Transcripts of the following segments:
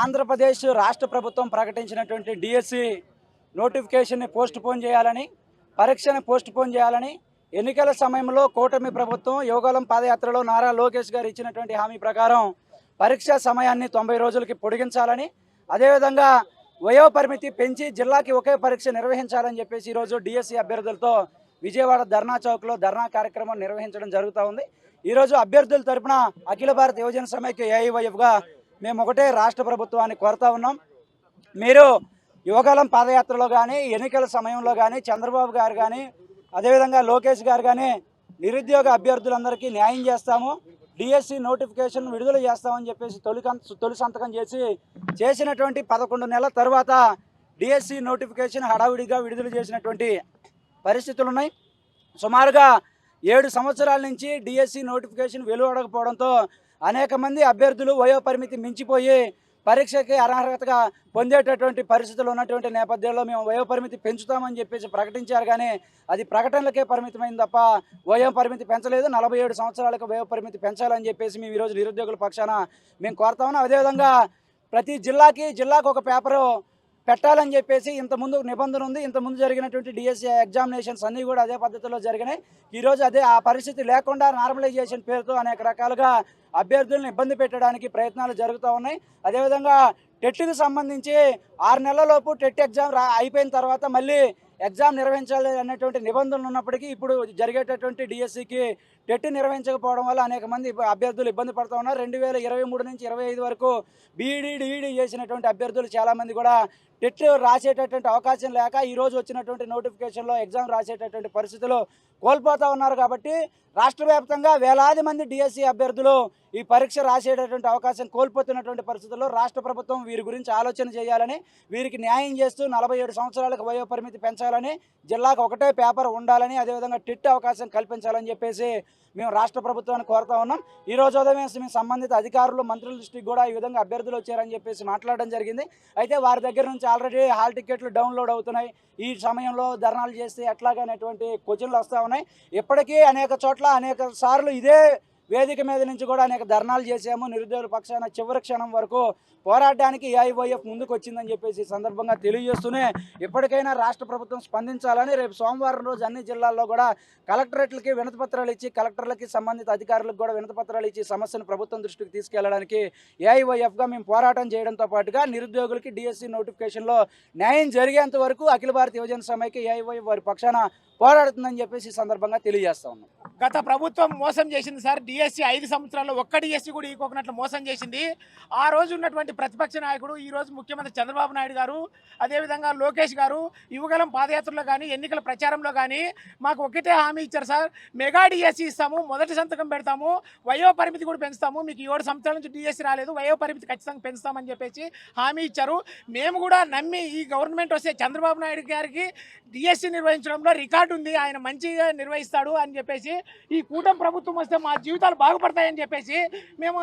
ఆంధ్రప్రదేశ్ రాష్ట్ర ప్రభుత్వం ప్రకటించినటువంటి డిఎస్సి నోటిఫికేషన్ని పోస్ట్పోన్ చేయాలని, పరీక్షను పోస్ట్పోన్ చేయాలని ఎన్నికల సమయంలో కూటమి ప్రభుత్వం యోగాలం పాదయాత్రలో నారా లోకేష్ గారు ఇచ్చినటువంటి హామీ ప్రకారం పరీక్షా సమయాన్ని 90 రోజులకి పొడిగించాలని, అదేవిధంగా వయోపరిమితి పెంచి జిల్లాకి ఒకే పరీక్ష నిర్వహించాలని చెప్పేసి ఈరోజు డిఎస్సి అభ్యర్థులతో విజయవాడ ధర్నా చౌక్లో ధర్నా కార్యక్రమం నిర్వహించడం జరుగుతూ ఉంది. ఈరోజు అభ్యర్థుల తరపున అఖిల భారత యువజన సమైక్య ఏఐవైఎఫ్గా మేము ఒకటే రాష్ట్ర ప్రభుత్వాన్ని కోరుతా ఉన్నాం. మీరు యువకాలం పాదయాత్రలో కానీ ఎన్నికల సమయంలో కానీ చంద్రబాబు గారు కానీ అదేవిధంగా లోకేష్ గారు కానీ నిరుద్యోగ అభ్యర్థులందరికీ న్యాయం చేస్తాము, డిఎస్సి నోటిఫికేషన్ విడుదల చేస్తామని చెప్పేసి తొలి సంతకం చేసినటువంటి 11 నెలల తర్వాత డిఎస్సి నోటిఫికేషన్ హడావిడిగా విడుదల చేసినటువంటి పరిస్థితులు ఉన్నాయి. సుమారుగా 7 సంవత్సరాల నుంచి డిఎస్సి నోటిఫికేషన్ వెలువడకపోవడంతో అనేక మంది అభ్యర్థులు వయోపరిమితి మించిపోయి పరీక్షకి అర్హతగా పొందేటటువంటి పరిస్థితులు ఉన్నటువంటి నేపథ్యంలో మేము వయోపరిమితి పెంచుతామని చెప్పేసి ప్రకటించారు, కానీ అది ప్రకటనలకే పరిమితమైంది తప్ప వయోపరిమితి పెంచలేదు. 47 సంవత్సరాలకు వయోపరిమితి పెంచాలని చెప్పేసి మేము ఈరోజు నిరుద్యోగుల పక్షాన మేము కోరుతా ఉన్నాం. అదేవిధంగా ప్రతి జిల్లాకు ఒక పేపరు పెట్టాలని చెప్పేసి ఇంతకుముందు నిబంధన ఉంది. ఇంతకుముందు జరిగినటువంటి డిఎస్సి ఎగ్జామినేషన్స్ అన్నీ కూడా అదే పద్ధతిలో జరిగినాయి. ఈరోజు ఆ పరిస్థితి లేకుండా నార్మలైజేషన్ పేరుతో అనేక రకాలుగా అభ్యర్థులను ఇబ్బంది పెట్టడానికి ప్రయత్నాలు జరుగుతూ ఉన్నాయి. అదేవిధంగా టెట్కి సంబంధించి 6 నెలలలోపు టెట్ ఎగ్జామ్ అయిపోయిన తర్వాత మళ్ళీ ఎగ్జామ్ నిర్వహించాలి అనేటువంటి నిబంధనలు ఉన్నప్పటికీ ఇప్పుడు జరిగేటటువంటి డిఎస్సికి టెట్ నిర్వహించకపోవడం వల్ల అనేక మంది అభ్యర్థులు ఇబ్బంది పడుతూ ఉన్నారు. 2023 నుంచి 25 వరకు బీఈడీ డిఈడీ చేసినటువంటి అభ్యర్థులు చాలామంది కూడా టెట్ రాసేటటువంటి అవకాశం లేక ఈరోజు వచ్చినటువంటి నోటిఫికేషన్లో ఎగ్జామ్ రాసేటటువంటి పరిస్థితులు కోల్పోతూ ఉన్నారు. కాబట్టి రాష్ట్ర వ్యాప్తంగా వేలాది మంది డిఎస్సి అభ్యర్థులు ఈ పరీక్ష రాసేటటువంటి అవకాశం కోల్పోతున్నటువంటి పరిస్థితుల్లో రాష్ట్ర ప్రభుత్వం వీరి గురించి ఆలోచన చేయాలని, వీరికి న్యాయం చేస్తూ 47 సంవత్సరాలకు వయోపరిమితి పెంచాలని, జిల్లాకు ఒకటే పేపర్ ఉండాలని, అదేవిధంగా టెట్ అవకాశం కల్పించాలని చెప్పేసి మేము రాష్ట్ర ప్రభుత్వాన్ని కోరుతా ఉన్నాం. ఈ రోజు ఉదయం మేము సంబంధిత అధికారులు మంత్రుల దృష్టికి కూడా ఈ విధంగా అభ్యర్థులు వచ్చారని చెప్పేసి మాట్లాడడం జరిగింది. అయితే వారి దగ్గర నుంచి ఆల్రెడీ హాల్ టికెట్లు డౌన్లోడ్ అవుతున్నాయి. ఈ సమయంలో ధర్నాలు చేస్తే ఎట్లాగనేటువంటి క్వశ్చన్లు వస్తూ ఉన్నాయి. ఇప్పటికీ అనేక చోట్ల అనేక సార్లు ఇదే వేదిక మీద నుంచి కూడా అనేక ధర్నాలు చేశాము. నిరుద్యోగుల పక్షాన చివరి క్షణం వరకు పోరాటానికి ఏఐవైఎఫ్ ముందుకు వచ్చిందని చెప్పేసి ఈ సందర్భంగా తెలియజేస్తూనే ఇప్పటికైనా రాష్ట్ర ప్రభుత్వం స్పందించాలని రేపు సోమవారం రోజు అన్ని జిల్లాల్లో కూడా కలెక్టరేట్లకి వినతిపత్రాలు ఇచ్చి కలెక్టర్లకి సంబంధిత అధికారులకు కూడా వినతిపత్రాలు ఇచ్చి సమస్యను ప్రభుత్వం దృష్టికి తీసుకెళ్లడానికి ఏఐవైఎఫ్గా మేము పోరాటం చేయడంతో పాటుగా నిరుద్యోగులకి డిఎస్సి నోటిఫికేషన్లో న్యాయం జరిగేంత వరకు అఖిల భారత యువజన సమైక్య ఏఐవైఎఫ్ వారి పక్షాన పోరాడుతుందని చెప్పేసి ఈ సందర్భంగా తెలియజేస్తా ఉన్నాం. గత ప్రభుత్వం మోసం చేసింది సార్. డిఎస్సి 5 సంవత్సరాల్లో ఒక్క డిఎస్సి కూడా ఈకోకున్నట్లు మోసం చేసింది. ఆ రోజు ఉన్నటువంటి ప్రతిపక్ష నాయకుడు ఈరోజు ముఖ్యమంత్రి చంద్రబాబు నాయుడు గారు, అదేవిధంగా లోకేష్ గారు యువగలం పాదయాత్రలో కానీ ఎన్నికల ప్రచారంలో కానీ మాకు ఒకటే హామీ ఇచ్చారు సార్. మెగా డిఎస్సి ఇస్తాము, మొదటి సంతకం పెడతాము, వయో పరిమితి కూడా పెంచుతాము, మీకు 7 సంవత్సరాల నుంచి డిఎస్సి రాలేదు, వయో పరిమితి ఖచ్చితంగా పెంచుతామని చెప్పేసి హామీ ఇచ్చారు. మేము కూడా నమ్మి ఈ గవర్నమెంట్ వస్తే చంద్రబాబు నాయుడు గారికి డిఎస్సి నిర్వహించడంలో రికార్డు ఉంది, ఆయన మంచిగా నిర్వహిస్తాడు అని చెప్పేసి, ఈ కూటమి ప్రభుత్వం వస్తే మా జీవితాలు బాగుపడతాయని చెప్పేసి మేము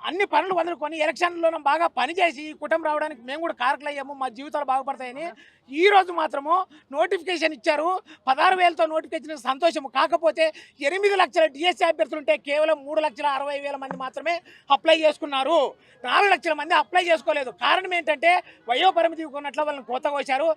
అన్ని పనులు వదులుకొని ఎలక్షన్లో బాగా పనిచేసి ఈ కూటమి రావడానికి మేము కూడా కారకులు అయ్యాము, మా జీవితాలు బాగుపడతాయని. ఈరోజు మాత్రము నోటిఫికేషన్ ఇచ్చారు. 16,000తో నోటిఫికేషన్ సంతోషము. కాకపోతే 8 లక్షల డిఎస్సి అభ్యర్థులు ఉంటే కేవలం 3,60,000 మంది మాత్రమే అప్లై చేసుకున్నారు. 4 లక్షల మంది అప్లై చేసుకోలేదు. కారణం ఏంటంటే వయోపరిమితి ఉన్నట్లు వాళ్ళని కోత కోశారు,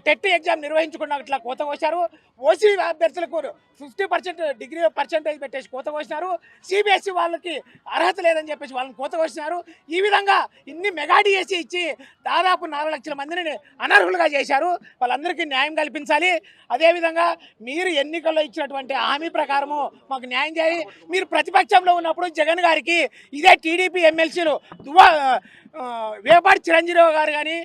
టెట్ ఎగ్జామ్ నిర్వహించుకున్నట్ల కోత కోశారు, ఓసీ అభ్యర్థులకు 50% డిగ్రీ పర్సెంటేజ్ పెట్టేసి కోత కోసినారు, సిబిఎస్ఈ వాళ్ళకి అర్హత లేదని చెప్పేసి వాళ్ళని కోత కోసినారు. ఈ విధంగా ఇన్ని మెగా డిఎస్సి ఇచ్చి దాదాపు 4 లక్షల మందిని అనర్హులుగా చేశారు. వాళ్ళందరికీ న్యాయం కల్పించాలి. అదేవిధంగా మీరు ఎన్నికల్లో ఇచ్చినటువంటి హామీ ప్రకారము మాకు న్యాయం చేయాలి. మీరు ప్రతిపక్షంలో ఉన్నప్పుడు జగన్ గారికి ఇదే టీడీపీ ఎమ్మెల్సీలు వేపాటి చిరంజీవి గారు కానీ,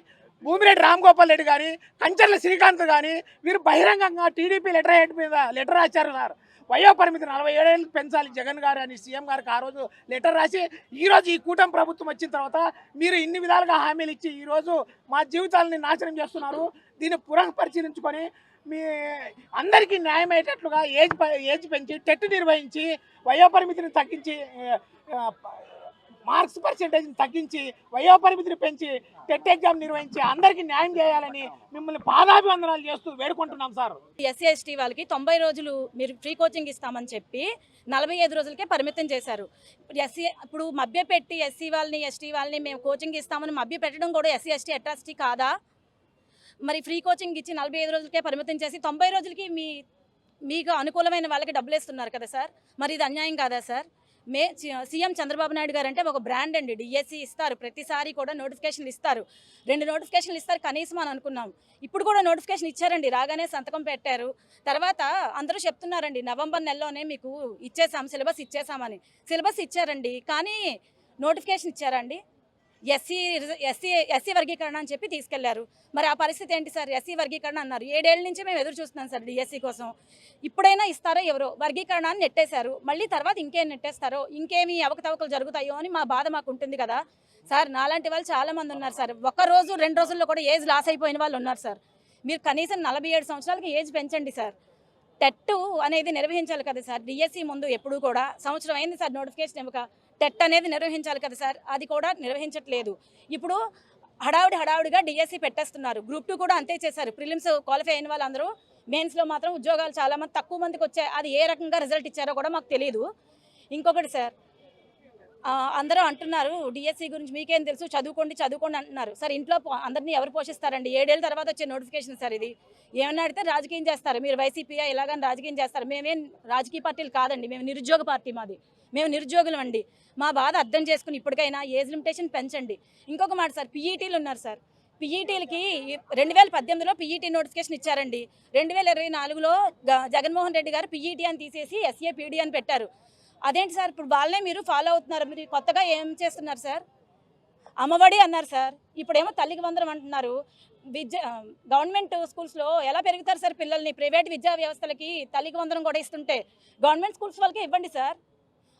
భూమిరెడ్డి రామ్గోపాల్ రెడ్డి కానీ, కంచర్ల శ్రీకాంత్ కానీ వీరు బహిరంగంగా టీడీపీ లెటర్ హెడ్ మీద లెటర్ రాశారు సార్. వయోపరిమితి 47 ఏళ్ళకి పెంచాలి జగన్ గారు అని సీఎం గారికి ఆ రోజు లెటర్ రాసి, ఈరోజు ఈ కూటమి ప్రభుత్వం వచ్చిన తర్వాత మీరు ఇన్ని విధాలుగా హామీలు ఇచ్చి ఈరోజు మా జీవితాలని నాశనం చేస్తున్నారు. దీన్ని పునఃపరిశీలించుకొని మీ అందరికీ న్యాయం అయ్యేటట్లుగా ఏజ్ పెంచి టెట్ నిర్వహించి వయోపరిమితిని తగ్గించి మార్క్స్ పర్సెంటేజ్ని తగ్గించి వయోపరిమితిని పెంచి టెట్ ఎగ్జామ్ నిర్వహించి అందరికీ న్యాయం చేయాలని మిమ్మల్ని పాదాభివందనాలు చేస్తూ వేడుకుంటున్నాం సార్. ఎస్సీ ఎస్టీ వాళ్ళకి 90 రోజులు మీరు ఫ్రీ కోచింగ్ ఇస్తామని చెప్పి 45 రోజులకే పరిమితం చేశారు. ఇప్పుడు మభ్యపెట్టి ఎస్సీ వాళ్ళని ఎస్టీ వాళ్ళని మేము కోచింగ్ ఇస్తామని మభ్యపెట్టడం కూడా ఎస్సీ ఎస్టీ అట్రాసిటీ కాదా? మరి ఫ్రీ కోచింగ్ ఇచ్చి 45 రోజులకే పరిమితం చేసి 90 రోజులకి మీకు అనుకూలమైన వాళ్ళకి డబ్బులు ఇస్తున్నారు కదా సార్. మరి ఇది అన్యాయం కాదా సార్? సీఎం చంద్రబాబు నాయుడు గారు అంటే ఒక బ్రాండ్ అండి. డిఎస్సి ఇస్తారు, ప్రతిసారి కూడా నోటిఫికేషన్లు ఇస్తారు, 2 నోటిఫికేషన్లు ఇస్తారు కనీసం అని అనుకున్నాం. ఇప్పుడు కూడా నోటిఫికేషన్ ఇచ్చారండి, రాగానే సంతకం పెట్టారు. తర్వాత అందరూ చెప్తున్నారండి నవంబర్ నెలలోనే మీకు ఇచ్చేసాం, సిలబస్ ఇచ్చేసామని. సిలబస్ ఇచ్చారండి, కానీ నోటిఫికేషన్ ఇచ్చారండి? ఎస్సీ వర్గీకరణ అని చెప్పి తీసుకెళ్లారు. మరి ఆ పరిస్థితి ఏంటి సార్? ఎస్సీ వర్గీకరణ అన్నారు, 7 ఏళ్ల నుంచి మేము ఎదురు చూస్తున్నాం సార్ డిఎస్సి కోసం. ఇప్పుడైనా ఇస్తారో ఎవరో? వర్గీకరణ అని నెట్టేశారు, మళ్ళీ తర్వాత ఇంకేం నెట్టేస్తారో, ఇంకేమి అవకతవకలు జరుగుతాయో అని మా బాధ మాకు ఉంటుంది కదా సార్. నాలాంటి వాళ్ళు చాలా మంది ఉన్నారు సార్, 1 రోజు 2 రోజుల్లో కూడా ఏజ్ లాస్ అయిపోయిన వాళ్ళు ఉన్నారు సార్. మీరు కనీసం 47 సంవత్సరాలకి ఏజ్ పెంచండి సార్. టెట్ అనేది నిర్వహించాలి కదా సార్. డిఎస్సి ముందు ఎప్పుడు కూడా సంవత్సరం అయింది సార్ నోటిఫికేషన్ ఇవ్వక. టెట్ అనేది నిర్వహించాలి కదా సార్, అది కూడా నిర్వహించట్లేదు. ఇప్పుడు హడావుడిగా డిఎస్సి పెట్టేస్తున్నారు. గ్రూప్ 2 కూడా అంతే చేశారు. ప్రిలిమ్స్ క్వాలిఫై అయిన వాళ్ళందరూ మెయిన్స్లో మాత్రం ఉద్యోగాలు చాలామంది తక్కువ మందికి వచ్చాయి. అది ఏ రకంగా రిజల్ట్ ఇచ్చారో కూడా మాకు తెలియదు. ఇంకొకటి సార్, అందరూ అంటున్నారు డిఎస్సి గురించి మీకేం తెలుసు, చదువుకోండి అంటున్నారు సార్. ఇంట్లో అందరినీ ఎవరు పోషిస్తారండి? 7 ఏళ్ళ తర్వాత వచ్చే నోటిఫికేషన్ సార్ ఇది. ఏమన్నా అడిగితే రాజకీయం చేస్తారు, మీరు వైసీపీయా ఇలాగని రాజకీయం చేస్తారు. మేమేం రాజకీయ పార్టీలు కాదండి, మేము నిరుద్యోగ పార్టీ, మేము నిరుద్యోగులం అండి. మా బాధ అర్థం చేసుకుని ఇప్పటికైనా ఏజ్ లిమిటేషన్ పెంచండి. ఇంకొక మాట సార్, పీఈటీలు ఉన్నారు సార్. పీఈటీలకి 2018లో పీఈటీ నోటిఫికేషన్ ఇచ్చారండి. 2024లో జగన్మోహన్ రెడ్డి గారు పీఈటీ అని తీసేసి ఎస్ఏ పీడీ అని పెట్టారు. అదేంటి సార్? ఇప్పుడు వాళ్ళనే మీరు ఫాలో అవుతున్నారు. మీరు కొత్తగా ఏం చేస్తున్నారు సార్? అమ్మఒడి అన్నారు సార్, ఇప్పుడేమో తల్లికి వందనం అంటున్నారు. గవర్నమెంట్ స్కూల్స్లో ఎలా పెరుగుతారు సార్ పిల్లల్ని? ప్రైవేట్ విద్యా వ్యవస్థలకి తల్లికి వందనం కూడా ఇస్తుంటే గవర్నమెంట్ స్కూల్స్ వాళ్ళకి ఇవ్వండి సార్.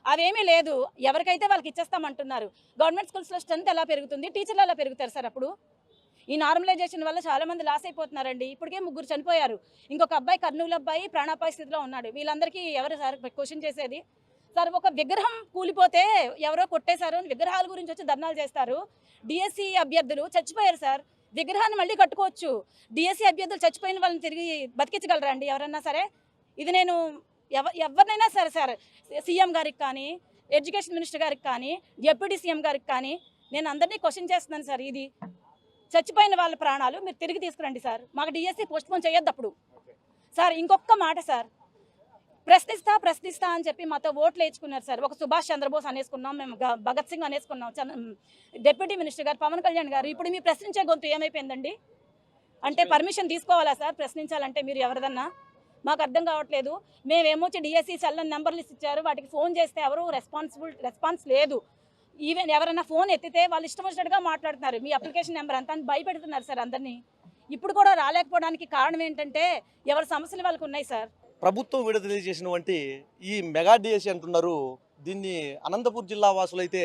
అవేమీ లేదు, ఎవరికైతే వాళ్ళకి ఇచ్చేస్తామంటున్నారు. గవర్నమెంట్ స్కూల్స్లో స్ట్రెంత్ ఎలా పెరుగుతుంది? టీచర్లు ఎలా పెరుగుతారు సార్? అప్పుడు ఈ నార్మలైజేషన్ వల్ల చాలామంది లాస్ అయిపోతున్నారండి. ఇప్పటికే 3 చనిపోయారు. ఇంకొక అబ్బాయి, కర్నూలు అబ్బాయి ప్రాణాపాయ స్థితిలో ఉన్నాడు. వీళ్ళందరికీ ఎవరు సార్ క్వశ్చన్ చేసేది? సార్, ఒక విగ్రహం కూలిపోతే ఎవరో కొట్టేశారు అని విగ్రహాల గురించి వచ్చి ధర్నాలు చేస్తారు. డిఎస్సి అభ్యర్థులు చచ్చిపోయారు సార్, విగ్రహాన్ని మళ్ళీ కట్టుకోవచ్చు. డిఎస్సి అభ్యర్థులు చచ్చిపోయిన వాళ్ళని తిరిగి బతికించగలరా అండి ఎవరన్నా సరే? ఇది నేను ఎవరినైనా సరే సార్, సీఎం గారికి కానీ, ఎడ్యుకేషన్ మినిస్టర్ గారికి కానీ, డిప్యూటీ సీఎం గారికి కానీ నేను అందరినీ క్వశ్చన్ చేస్తున్నాను సార్. ఇది చచ్చిపోయిన వాళ్ళ ప్రాణాలు మీరు తిరిగి తీసుకురండి సార్. మాకు డిఎస్సి పోస్ట్పోన్ చేయొద్దు అప్పుడు సార్. ఇంకొక మాట సార్, ప్రశ్నిస్తా అని చెప్పి మాతో ఓట్లు వేయించుకున్నారు సార్. ఒక సుభాష్ చంద్రబోస్ అనేసుకున్నాం, మేము భగత్ సింగ్ అనేసుకున్నాం, డిప్యూటీ మినిస్టర్ గారు పవన్ కళ్యాణ్ గారు. ఇప్పుడు మీ ప్రశ్నించే గొంతు ఏమైపోయిందండి? అంటే పర్మిషన్ తీసుకోవాలా సార్ ప్రశ్నించాలంటే? మీరు ఎవరిదన్నా మాకు అర్థం కావట్లేదు. మేమేమో డిఎస్సి సెల్ నెంబర్లు ఇచ్చారు, వాటికి ఫోన్ చేస్తే ఎవరు రెస్పాన్స్ లేదు. ఈవెన్ ఎవరైనా ఫోన్ ఎత్తితే వాళ్ళు ఇష్టం వచ్చినట్టుగా మాట్లాడుతున్నారు. మీ అప్లికేషన్ నెంబర్ అంతా అని భయపెడుతున్నారు సార్ అందరినీ. ఇప్పుడు కూడా రాలేకపోవడానికి కారణం ఏంటంటే ఎవరి సమస్యలు వాళ్ళకు ఉన్నాయి సార్. ప్రభుత్వం విడుదల చేసినటువంటి ఈ మెగా డిఎస్సి అంటున్నారు. దీన్ని అనంతపూర్ జిల్లా వాసులు అయితే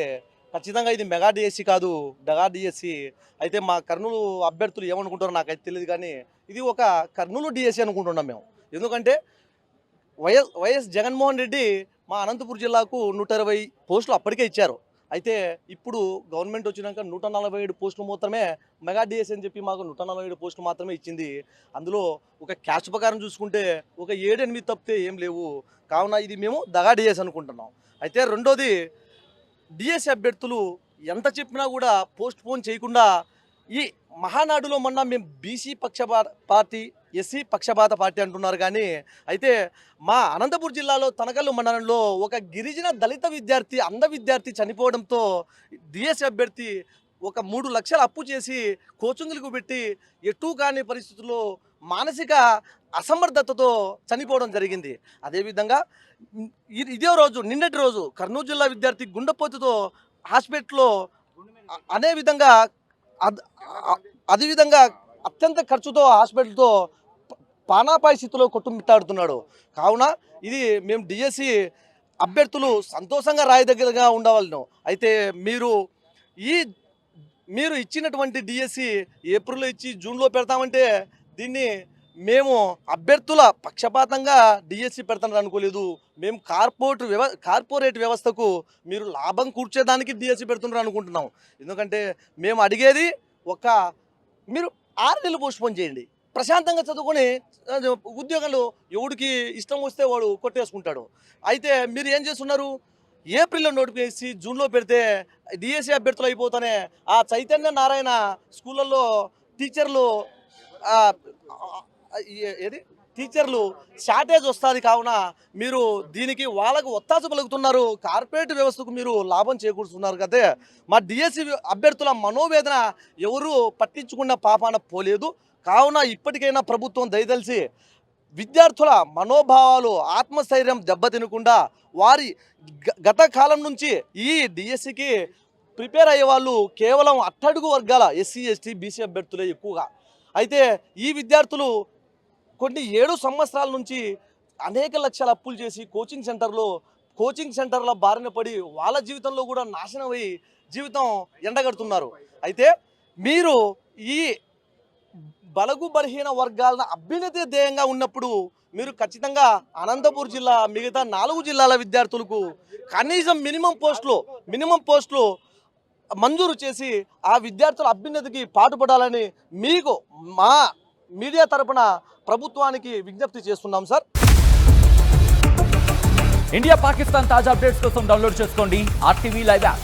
ఖచ్చితంగా ఇది మెగా డిఎస్సి కాదు, డగా డిఎస్సి. అయితే మా కర్నూలు అభ్యర్థులు ఏమనుకుంటారో నాకైతే తెలియదు, కానీ ఇది ఒక కర్నూలు డిఎస్సి అనుకుంటున్నాం మేము. ఎందుకంటే వైఎస్ జగన్మోహన్ రెడ్డి మా అనంతపూర్ జిల్లాకు 120 పోస్టులు అప్పటికే ఇచ్చారు. అయితే ఇప్పుడు గవర్నమెంట్ వచ్చినాక 147 పోస్టులు మాత్రమే మెగా డిఎస్సి అని చెప్పి మాకు 147 పోస్టులు మాత్రమే ఇచ్చింది. అందులో ఒక క్యాస్ట్ ప్రకారం చూసుకుంటే ఒక 7-8 తప్పితే ఏం లేవు. కావున ఇది మేము దగా డిఎస్సి అనుకుంటున్నాం. అయితే రెండోది, డిఎస్సి అభ్యర్థులు ఎంత చెప్పినా కూడా పోస్ట్ పోన్ చేయకుండా ఈ మహానాడులో మొన్న మేము బీసీ పక్షపాత పార్టీ, ఎస్సీ పక్షపాత పార్టీ అంటున్నారు. కానీ అయితే మా అనంతపూర్ జిల్లాలో తనకల్లు మండలంలో ఒక గిరిజన దళిత విద్యార్థి, అంధ విద్యార్థి చనిపోవడంతో డిఎస్సి అభ్యర్థి ఒక 3 లక్షలు అప్పు చేసి కోచింగ్లకు పెట్టి ఎటూ కాని పరిస్థితుల్లో మానసిక అసమర్థతతో చనిపోవడం జరిగింది. అదేవిధంగా ఇదే రోజు, నిన్నటి రోజు కర్నూలు జిల్లా విద్యార్థి గుండెపోతుతో హాస్పిటల్లో అదేవిధంగా అత్యంత ఖర్చుతో హాస్పిటల్తో పానాపాయ స్థితిలో కొట్టుమిట్టాడుతున్నాడు. కావున ఇది మేము డిఎస్సి అభ్యర్థులు సంతోషంగా రాయదగ్గరగా ఉండవాలను. అయితే మీరు ఇచ్చినటువంటి డిఎస్సి ఏప్రిల్లో ఇచ్చి జూన్లో పెడతామంటే దీన్ని మేము అభ్యర్థుల పక్షపాతంగా డిఎస్సి పెడతానని అనుకోలేదు. మేము కార్పొరేట్ వ్యవస్థకు మీరు లాభం కూర్చేదానికి డిఎస్సి పెడుతున్నారు అనుకుంటున్నాం. ఎందుకంటే మేము అడిగేది మీరు 6 నెలలు పోస్ట్పోన్ చేయండి, ప్రశాంతంగా చదువుకొని ఉద్యోగాలు ఎవడికి ఇష్టం వస్తే వాడు కొట్టేసుకుంటాడు. అయితే మీరు ఏం చేస్తున్నారు, ఏప్రిల్లో నోటిఫికేషన్ జూన్లో పెడితే డిఎస్సి అభ్యర్థులు అయిపోతానే ఆ చైతన్య నారాయణ స్కూళ్ళల్లో టీచర్లు షార్టేజ్ వస్తుంది. కావున మీరు దీనికి వాళ్ళకు ఒత్తాస పలుకుతున్నారు, కార్పొరేట్ వ్యవస్థకు మీరు లాభం చేకూరుస్తున్నారు కదా. మా డిఎస్సి అభ్యర్థుల మనోవేదన ఎవరు పట్టించుకున్న పాపాన పోలేదు. కావున ఇప్పటికైనా ప్రభుత్వం దయదలిచి విద్యార్థుల మనోభావాలు ఆత్మస్థైర్యం దెబ్బతినకుండా వారి గత కాలం నుంచి ఈ డిఎస్సికి ప్రిపేర్ అయ్యే వాళ్ళు కేవలం అట్టడుగు వర్గాల ఎస్సీ ఎస్టీ బీసీ అభ్యర్థులే ఎక్కువగా. అయితే ఈ విద్యార్థులు కొన్ని 7 సంవత్సరాల నుంచి అనేక లక్షల అప్పులు చేసి కోచింగ్ సెంటర్ల బారిన పడి వాళ్ళ జీవితంలో కూడా నాశనమై జీవితం ఎండగడుతున్నారు. అయితే మీరు ఈ బలగు బలహీన వర్గాల అభ్యున్నతి ధ్యేయంగా ఉన్నప్పుడు మీరు ఖచ్చితంగా అనంతపూర్ జిల్లా మిగతా 4 జిల్లాల విద్యార్థులకు కనీసం మినిమం పోస్టులు మంజూరు చేసి ఆ విద్యార్థుల అభ్యున్నతికి పాటుపడాలని మీకు మా మీడియా తరపున ప్రభుత్వానికి విజ్ఞప్తి చేస్తున్నాం సార్. ఇండియా పాకిస్తాన్ తాజా అప్డేట్స్ కోసం డౌన్లోడ్ చేసుకోండి RTV లైవ్ యాప్.